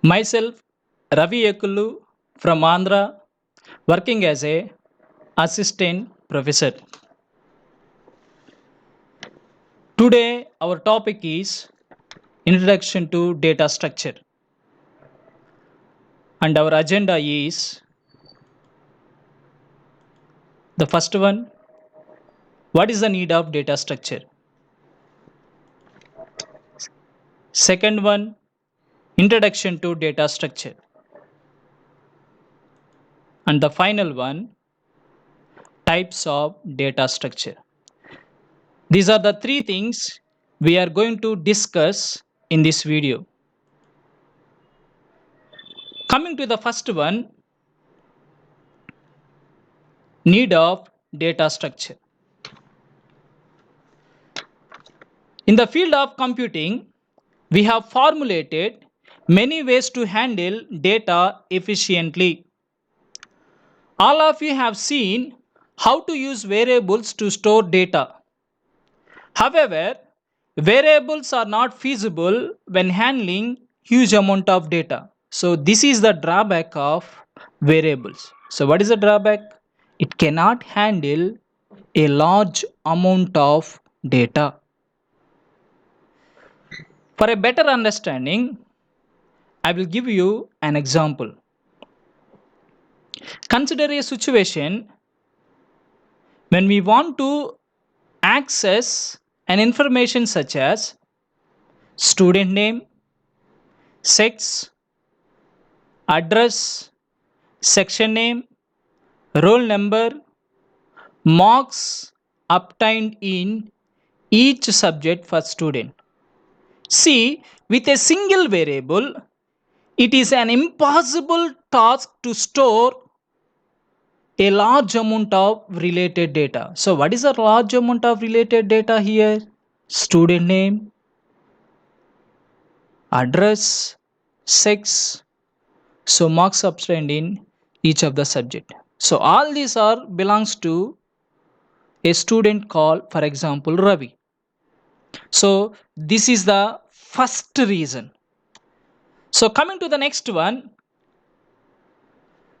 Myself, Ravi Ekullu from Andhra, working as a assistant professor. Today, our topic is Introduction to Data Structure, and our agenda is the first one: what is the need of data structure? Second one: Introduction to data structure, and the final one: types of data structure. These are the three things we are going to discuss in this video. Coming to the first one, need of data structure. In the field of computing, we have formulated many ways to handle data efficiently. All of you have seen how to use variables to store data. However, variables are not feasible when handling huge amount of data. So this is the drawback of variables. So what is the drawback? It cannot handle a large amount of data. For a better understanding, I will give you an example. Consider a situation when we want to access an information such as student name, sex, address, section name, roll number, marks obtained in each subject for student. See, with a single variable, it is an impossible task to store a large amount of related data. So what is a large amount of related data here? Student name, address, sex, so marks obtained in each of the subject. So all these are belongs to a student called, for example, Ravi. So this is the first reason. So coming to the next one,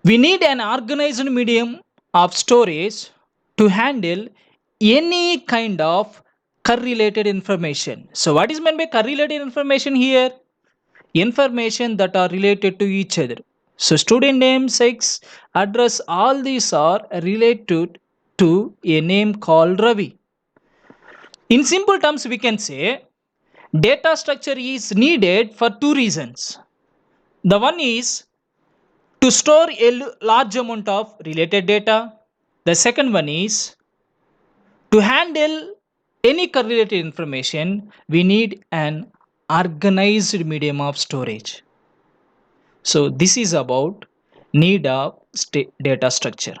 we need an organized medium of storage to handle any kind of correlated information. So what is meant by correlated information here? Information that are related to each other. So student name, sex, address, all these are related to a name called Ravi. In simple terms, we can say data structure is needed for two reasons. The one is to store a large amount of related data. The second one is to handle any correlated information, we need an organized medium of storage. So this is about need of data structure.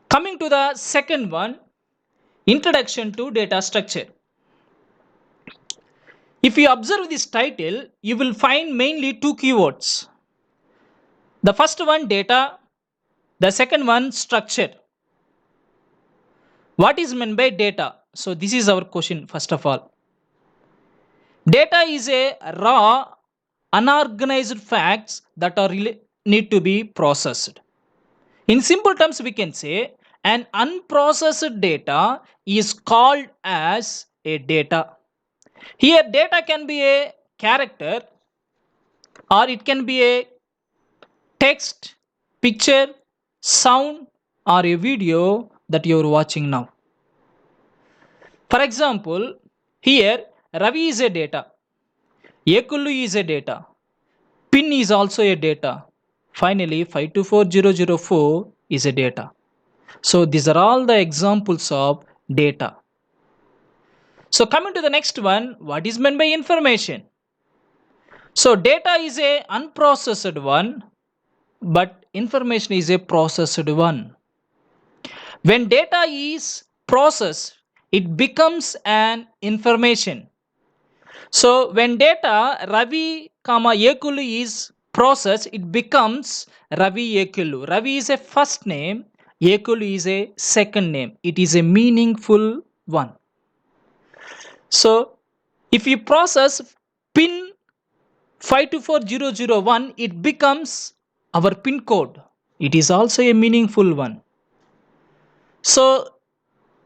Coming to the second one, introduction to data structure. If you observe this title, you will find mainly two keywords. The first one, data. The second one, structure. What is meant by data? So this is our question first of all. Data is a raw, unorganized facts that are need to be processed. In simple terms, we can say an unprocessed data is called as a data. Here, data can be a character or it can be a text, picture, sound, or a video that you are watching now. For example, here Ravi is a data, Ekullu is a data, PIN is also a data. Finally, 524004 is a data. So these are all the examples of data. So coming to the next one, what is meant by information? So data is a unprocessed one, but information is a processed one. When data is processed, it becomes an information. So when data Ravi, Ekullu is processed, it becomes Ravi Ekullu. Ravi is a first name, Ekullu is a second name. It is a meaningful one. So if you process PIN 524001, it becomes our pin code. It is also a meaningful one. So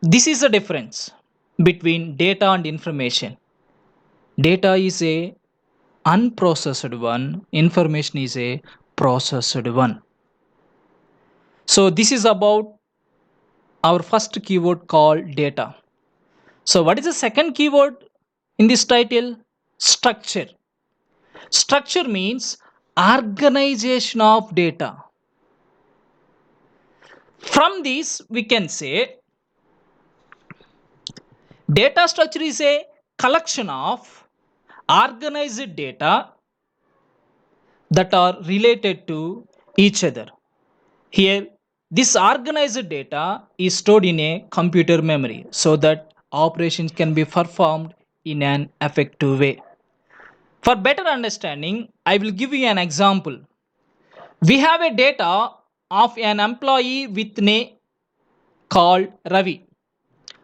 this is the difference between data and information. Data is a unprocessed one, information is a processed one. So this is about our first keyword called data. So what is the second keyword in this title? Structure. Structure means organization of data. From this we can say data structure is a collection of organized data that are related to each other. Here, this organized data is stored in a computer memory so that operations can be performed in an effective way. For better understanding, I will give you an example. We have a data of an employee with name called Ravi,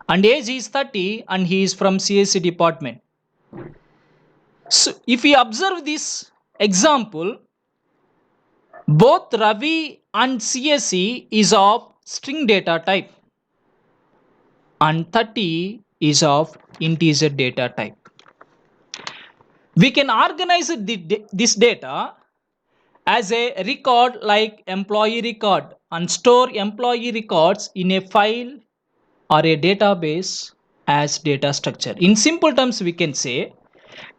and age is 30 and he is from CSC department. So if we observe this example, both Ravi and CSE is of string data type and 30 is of integer data type. We can organize this data as a record like employee record and store employee records in a file or a database as data structure. In simple terms, we can say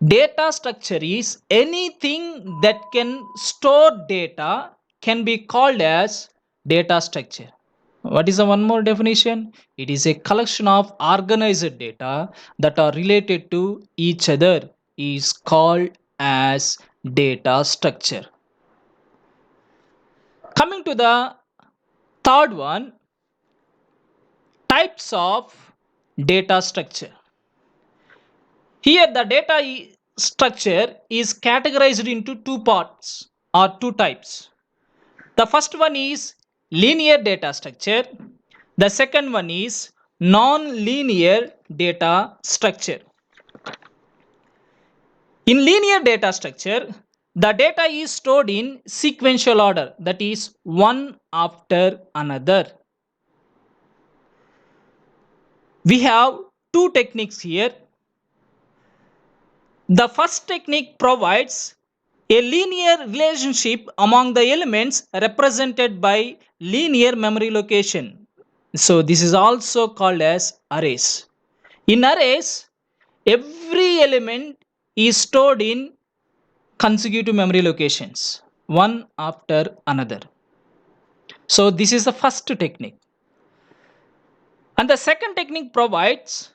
data structure is anything that can store data can be called as data structure. What is the one more definition? It is a collection of organized data that are related to each other is called as data structure. Coming to the third one, types of data structure. Here the data structure is categorized into two parts or two types. The first one is linear data structure. The second one is non-linear data structure. In linear data structure, the data is stored in sequential order, that is one after another. We have two techniques here. The first technique provides a linear relationship among the elements represented by linear memory location. So this is also called as arrays. In arrays, every element is stored in consecutive memory locations, one after another. So this is the first technique. And the second technique provides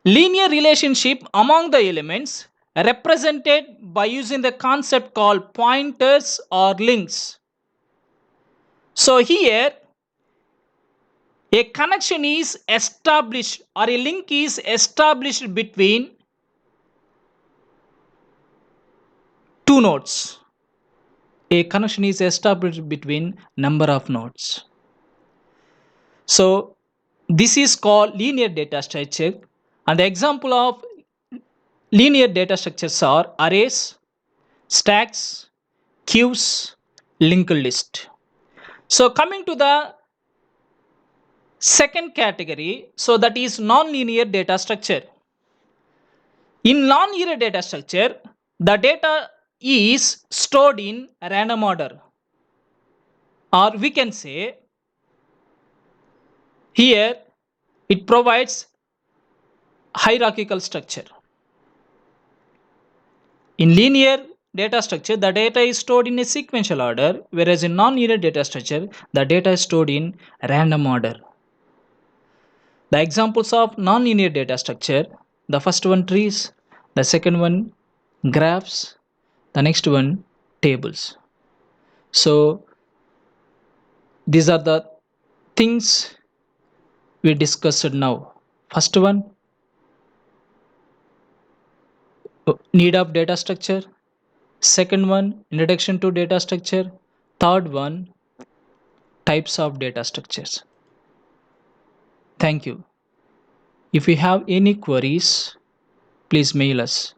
linear relationship among the elements represented by using the concept called pointers or links. So here a connection is established or a link is established between two nodes. A connection is established between number of nodes. So this is called linear data structure, and the example of linear data structures are arrays, stacks, queues, linked list. So coming to the second category, so that is non-linear data structure. In non-linear data structure, the data is stored in random order, or we can say here it provides hierarchical structure. In linear data structure, the data is stored in a sequential order, whereas in non-linear data structure, the data is stored in random order. The examples of non-linear data structure, the first one trees, the second one graphs, the next one tables. So these are the things we discussed now. First one, need of data structure. Second one, introduction to data structure. Third one, types of data structures. Thank you. If you have any queries, please mail us.